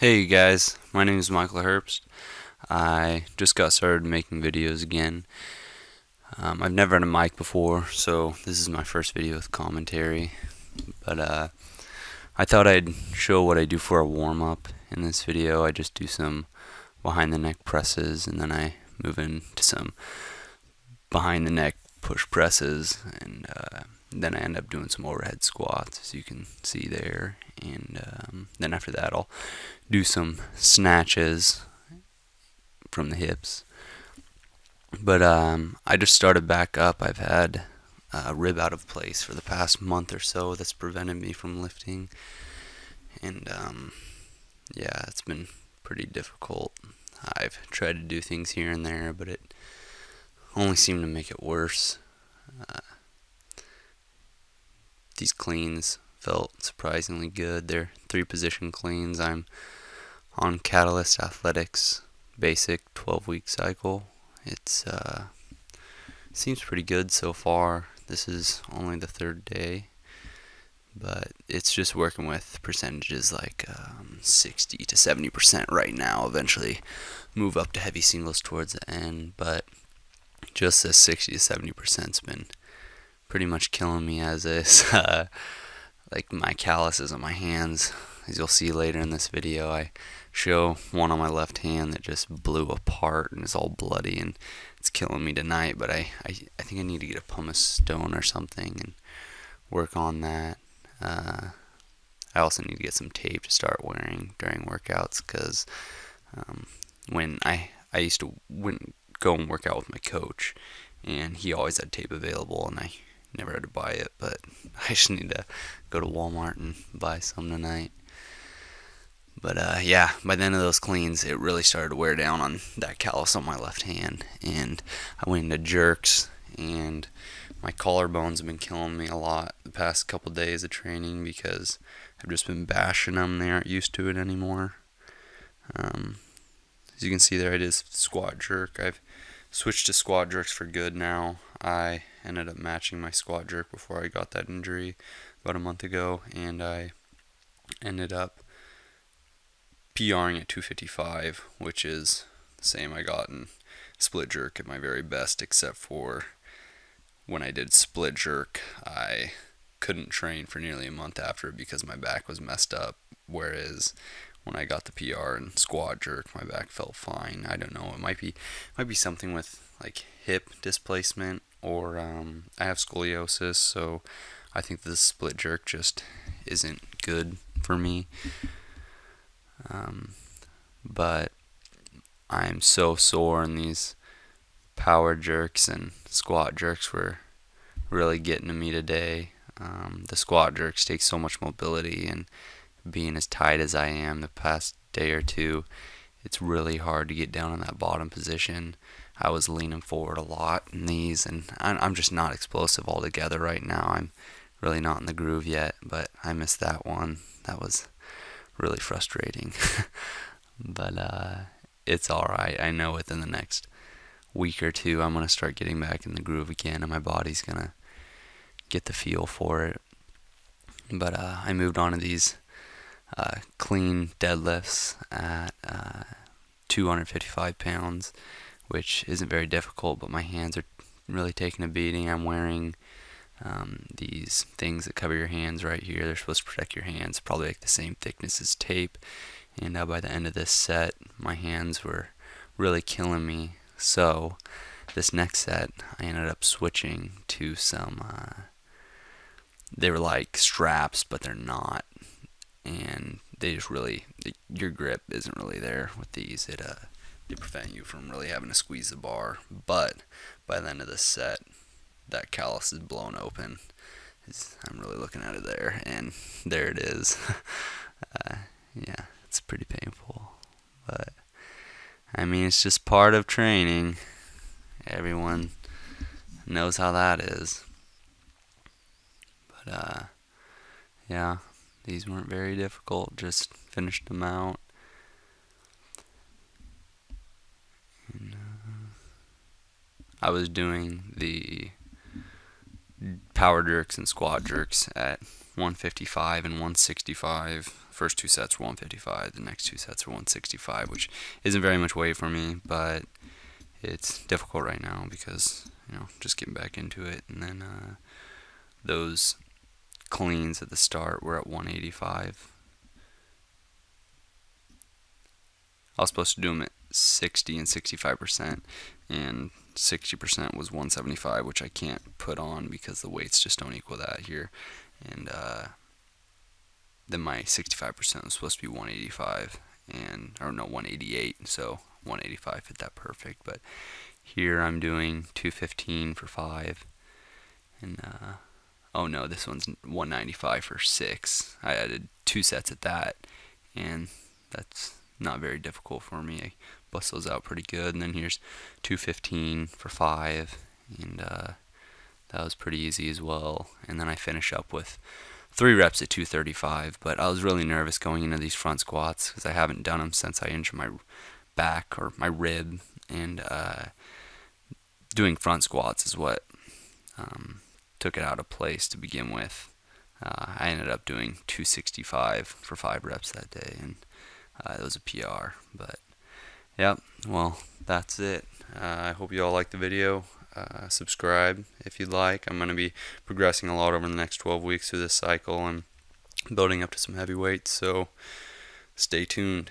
Hey guys, my name is Michael Herbst. I just got started making videos again. I've never had a mic before, so this is my first video with commentary. But I thought I'd show what I do for a warm up in this video. I just do some behind the neck presses, and then I move into some behind the neck push presses, and then I end up doing some overhead squats, as you can see there. And then after that, I'll do some snatches from the hips. But I just started back up. I've had a rib out of place for the past month or so that's prevented me from lifting. And yeah, it's been pretty difficult. I've tried to do things here and there, but it only seemed to make it worse. Uh, these cleans felt surprisingly good. They're 3-position cleans. I'm on Catalyst Athletics basic 12-week cycle. It's seems pretty good so far. This is only the third day, but it's just working with percentages like 60 to 70% right now. Eventually move up to heavy singles towards the end, but just this 60 to 70%'s been pretty much killing me as is. Like my calluses on my hands, as you'll see later in this video, I show one on my left hand that just blew apart and is all bloody, and it's killing me tonight. But I think I need to get a pumice stone or something and work on that. I also need to get some tape to start wearing during workouts, because when I used to go and work out with my coach, and he always had tape available, and I never had to buy it, but I just need to go to Walmart and buy some tonight. But yeah, by the end of those cleans, it really started to wear down on that callus on my left hand, and I went into jerks, and my collarbones have been killing me a lot the past couple days of training because I've just been bashing them. They aren't used to it anymore. As you can see there, I did squat jerk. I've switched to squat jerks for good now. I ended up matching my squat jerk before I got that injury about a month ago, and I ended up PRing at 255, which is the same I got in split jerk at my very best, except for when I did split jerk, I couldn't train for nearly a month after because my back was messed up, whereas when I got the PR in squat jerk, my back felt fine. I don't know, it might be something with like hip displacement, or I have scoliosis, so I think this split jerk just isn't good for me. But I'm so sore, and these power jerks and squat jerks were really getting to me today. The squat jerks take so much mobility, and being as tight as I am the past day or two, it's really hard to get down in that bottom position. I was leaning forward a lot in these, and I'm just not explosive altogether right now. I'm really not in the groove yet, but I missed that one. That was really frustrating. But it's alright. I know within the next week or two I'm going to start getting back in the groove again, and my body's going to get the feel for it. But I moved on to these clean deadlifts at 255 pounds, which isn't very difficult, but my hands are really taking a beating. I'm wearing these things that cover your hands right here. They're supposed to protect your hands, probably like the same thickness as tape. And by the end of this set, my hands were really killing me. So this next set, I ended up switching to some, they were like straps, but they're not. And they just really, your grip isn't really there with these. They prevent you from really having to squeeze the bar. But by the end of this set, that callus is blown open. I'm really looking at it there, and there it is. Yeah, it's pretty painful, but I mean, it's just part of training. Everyone knows how that is. But yeah, these weren't very difficult. Just finished them out. And, I was doing the power jerks and squat jerks at 155 and 165 first 2 sets were 155, the next 2 sets were 165, which isn't very much weight for me, but it's difficult right now because, just getting back into it. And then those cleans at the start were at 185. I was supposed to do them at 60 and 65%, and 60% was 175, which I can't put on because the weights just don't equal that here. And then my 65% was supposed to be 185, or no, 188, so 185 fit that perfect. But here I'm doing 215 for 5, and oh no, this one's 195 for 6. I added 2 sets at that, and that's not very difficult for me. I bust those out pretty good. And then here's 215 for 5, and that was pretty easy as well. And then I finish up with 3 reps at 235, but I was really nervous going into these front squats because I haven't done them since I injured my back or my rib, and doing front squats is what took it out of place to begin with. I ended up doing 265 for 5 reps that day, and it was a PR. But yeah, well, that's it. I hope you all liked the video. Subscribe if you'd like. I'm going to be progressing a lot over the next 12 weeks through this cycle and building up to some heavy weights, so stay tuned.